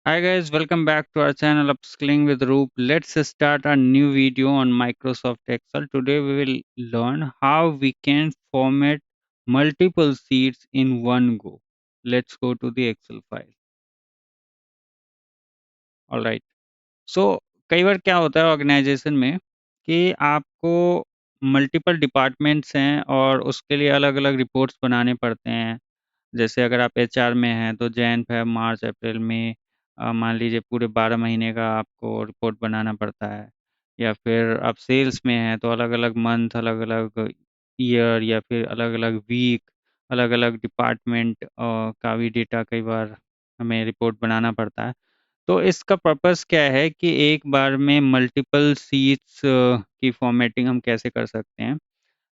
Hi guys, welcome back to our channel Upskilling with Roop. Let's start a new video on Microsoft Excel. Today we will learn how we can format multiple sheets in one go. Let's go to the Excel file. All right. So कई बार क्या होता है organisation में कि आपको multiple departments हैं और उसके लिए अलग-अलग रिपोर्ट्स बनाने पड़ते हैं। जैसे अगर आप एचआर में हैं तो जैन, फ़ेब, मार्च, अप्रैल, मई मान लीजिए पूरे 12 महीने का आपको रिपोर्ट बनाना पड़ता है। या फिर आप सेल्स में हैं तो अलग-अलग मंथ, अलग-अलग ईयर या फिर अलग-अलग वीक, अलग-अलग डिपार्टमेंट का भी डेटा कई बार हमें रिपोर्ट बनाना पड़ता है। तो इसका पर्पस क्या है कि एक बार में मल्टीपल शीट्स की फॉर्मेटिंग हम कैसे कर सकते हैं।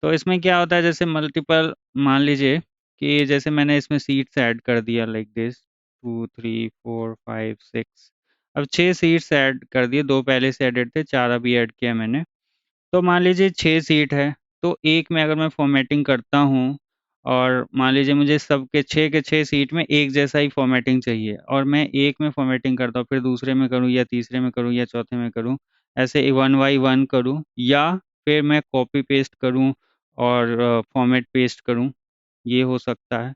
तो इसमें क्या होता है जैसे मल्टीपल मान लीजिए कि जैसे मैंने इसमें सीट्स ऐड कर दिया लाइक दिस 2, 3, 4, 5, 6 अब 6 सीट्स ऐड कर दिए, 2 पहले से एडेड थे, 4 अभी ऐड किया मैंने। तो मान लीजिए 6 सीट है, तो एक में अगर मैं फॉर्मेटिंग करता हूँ और मान लीजिए मुझे सबके 6 के 6 सीट में एक जैसा ही फॉर्मेटिंग चाहिए और मैं एक में फॉर्मेटिंग करता हूँ, फिर दूसरे में करूँ या तीसरे में करूँ या चौथे में करूँ, ऐसे 1 बाई 1 करूँ या फिर मैं कॉपी पेस्ट करूँ और फॉर्मेट पेस्ट करूँ, ये हो सकता है।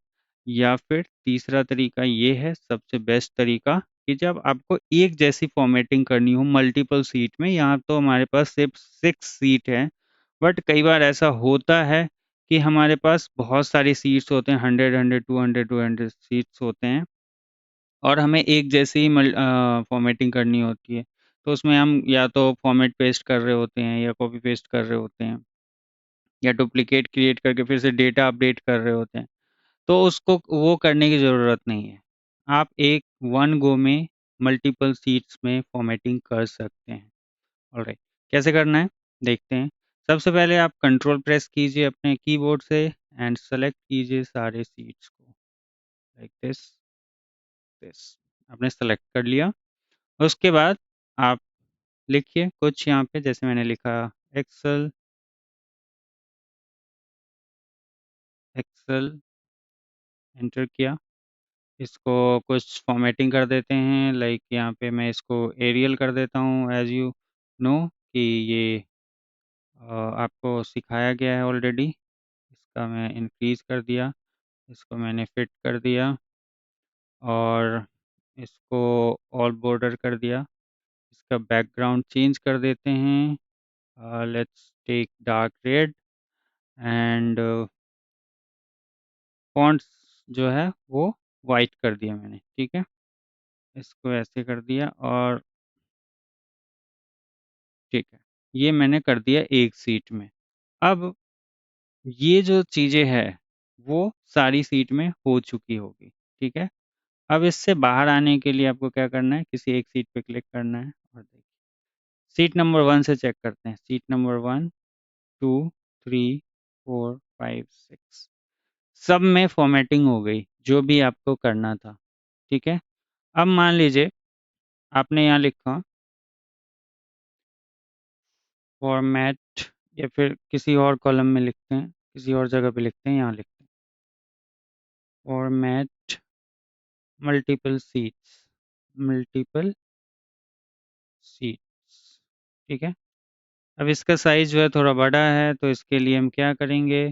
या फिर तीसरा तरीका ये है सबसे बेस्ट तरीका कि जब आपको एक जैसी फॉर्मेटिंग करनी हो मल्टीपल सीट में, यहाँ तो हमारे पास सिर्फ 6 सीट है, बट कई बार ऐसा होता है कि हमारे पास बहुत सारी सीट्स होते हैं, 100, 100, 200 सीट्स होते हैं और हमें एक जैसी ही फॉर्मेटिंग करनी होती है। तो उसमें हम या तो फॉर्मेट पेस्ट कर रहे होते हैं या कॉपी पेस्ट कर रहे होते हैं या डुप्लिकेट क्रिएट करके फिर से डेटा अपडेट कर रहे होते हैं। तो उसको वो करने की ज़रूरत नहीं है। आप एक वन गो में मल्टीपल शीट्स में फॉर्मेटिंग कर सकते हैं। ऑलराइट, कैसे करना है देखते हैं। सबसे पहले आप कंट्रोल प्रेस कीजिए अपने कीबोर्ड से एंड सेलेक्ट कीजिए सारे शीट्स को लाइक दिस दिस। आपने सेलेक्ट कर लिया। उसके बाद आप लिखिए कुछ यहाँ पे, जैसे मैंने लिखा एक्सेल एक्सेल एंटर किया। इसको कुछ फॉर्मेटिंग कर देते हैं, लाइक यहाँ पे मैं इसको एरियल कर देता हूँ एज़ यू नो कि ये आपको सिखाया गया है ऑलरेडी। इसका मैं इंक्रीज़ कर दिया, इसको मैंने फिट कर दिया और इसको ऑल बॉर्डर कर दिया। इसका बैकग्राउंड चेंज कर देते हैं, let's take dark red and fonts जो है वो वाइट कर दिया मैंने, ठीक है? इसको ऐसे कर दिया और ठीक है, ये मैंने कर दिया एक सीट में। अब ये जो चीज़ें हैं, वो सारी सीट में हो चुकी होगी, ठीक है? अब इससे बाहर आने के लिए आपको क्या करना है, किसी एक सीट पे क्लिक करना है और देखिए सीट नंबर 1 से चेक करते हैं। सीट नंबर 1, 2, 3, 4, 5, 6 सब में फ़ॉर्मेटिंग हो गई, जो भी आपको करना था, ठीक है? अब मान लीजिए आपने यहाँ लिखा फ़ॉर्मेट या फिर किसी और कॉलम में लिखते हैं, किसी और जगह पे लिखते हैं, यहाँ लिखते हैं format multiple seats multiple seats, ठीक है? अब इसका साइज़ जो है थोड़ा बड़ा है, तो इसके लिए हम क्या करेंगे,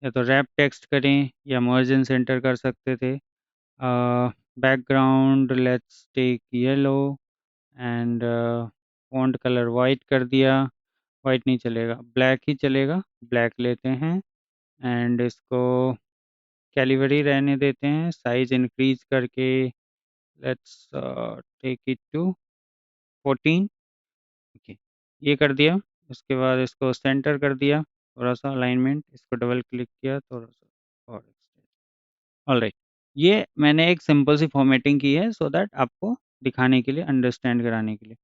या तो रैप टेक्स्ट करें या मार्जिन सेंटर कर सकते थे। Background let's take yellow and font colour white कर दिया, वाइट नहीं चलेगा, ब्लैक ही चलेगा, ब्लैक लेते हैं एंड इसको कैलिबरी रहने देते हैं, साइज़ इंक्रीज़ करके let's take it to 14, okay, ये कर दिया। उसके बाद इसको सेंटर कर दिया, थोड़ा-सा अलाइनमेंट, इसको डबल क्लिक किया थोड़ा-सा और ऑलराइट। ये मैंने एक सिंपल सी फॉर्मेटिंग की है सो दैट आपको दिखाने के लिए, अंडरस्टैंड कराने के लिए।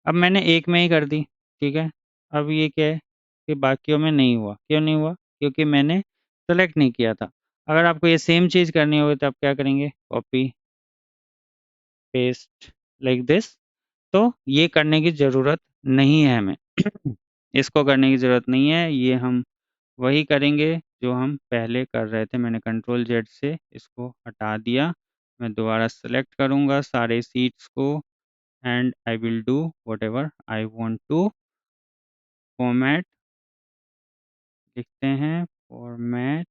अब मैंने एक में ही कर दी, ठीक है? अब ये क्या है कि बाकियों में नहीं हुआ, क्यों नहीं हुआ? क्योंकि मैंने सेलेक्ट नहीं किया था। अगर आपको ये सेम चीज़ करनी होगी तो आप क्या करेंगे? Copy, paste like this. तो ये करने की ज़रूरत नहीं है हमें। इसको करने की ज़रूरत नहीं है, ये हम वही करेंगे जो हम पहले कर रहे थे। मैंने कंट्रोल ज़ेड से इसको हटा दिया, मैं दोबारा सेलेक्ट करूँगा सारे सीट्स को and I will do whatever I want to. Format लिखते हैं, फॉर्मेट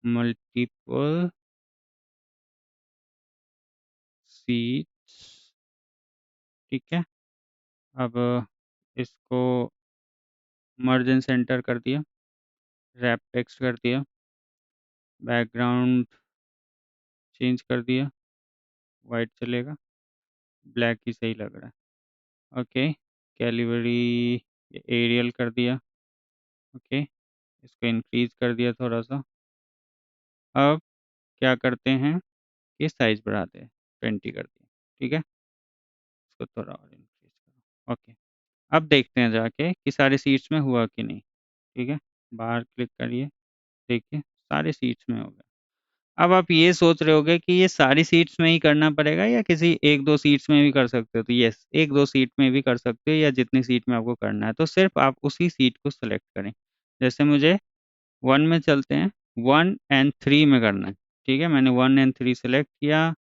मल्टीपल सीट्स, ठीक है। अब इसको मर्ज एंड सेंटर कर दिया, रैप टेक्स्ट कर दिया, बैकग्राउंड चेंज कर दिया, वाइट चलेगा, ब्लैक ही सही लग रहा है। ओके, कैलिबरी एरियल कर दिया। ओके, इसको इंक्रीज कर दिया थोड़ा सा। अब क्या करते हैं कि साइज बढ़ाते हैं, 20 कर दिया, ठीक है। इसको थोड़ा और इंक्रीज करो। ओके, अब देखते हैं जाके कि सारे सीट्स में हुआ कि नहीं, ठीक है। बाहर क्लिक करिए, देखिए सारे सीट्स में हो गया। अब आप ये सोच रहे होगे कि ये सारी सीट्स में ही करना पड़ेगा या किसी एक दो सीट्स में भी कर सकते हो, तो यस, एक दो सीट में भी कर सकते हो या जितनी सीट में आपको करना है, तो सिर्फ आप उसी सीट को सेलेक्ट करें। जैसे मुझे 1 में चलते हैं, 1 एंड 3 में करना है, ठीक है। मैंने 1 एंड 3 सेलेक्ट किया,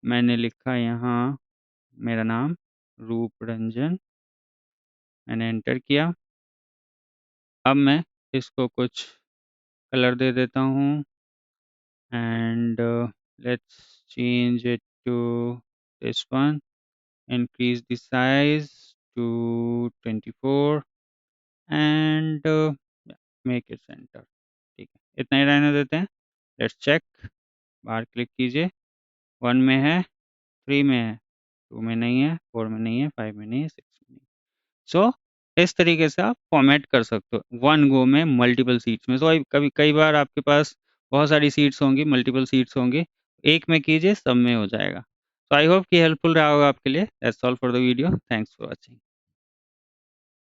मैंने लिखा यहाँ मेरा नाम रूप रंजन, मैंने एंटर किया। अब मैं इसको कुछ कलर दे देता हूँ and let's change it to this one, increase the size to 24 and yeah, make it center, ठीक है। इतना ही रहने देते हैं। लेट्स चेक, बाहर क्लिक कीजिए, 1 में है, 3 में है, 2 में नहीं है, 4 में नहीं है, 5 में नहीं है, 6 में नहीं है। सो इस तरीके से आप फॉर्मेट कर सकते हो वन गो में मल्टीपल सीट्स में। सो कभी कई बार आपके पास बहुत सारी सीट्स होंगी, मल्टीपल सीट्स होंगी, एक में कीजिए सब में हो जाएगा। तो आई होप कि हेल्पफुल रहा होगा आपके लिए। That's all for the video, thanks for watching.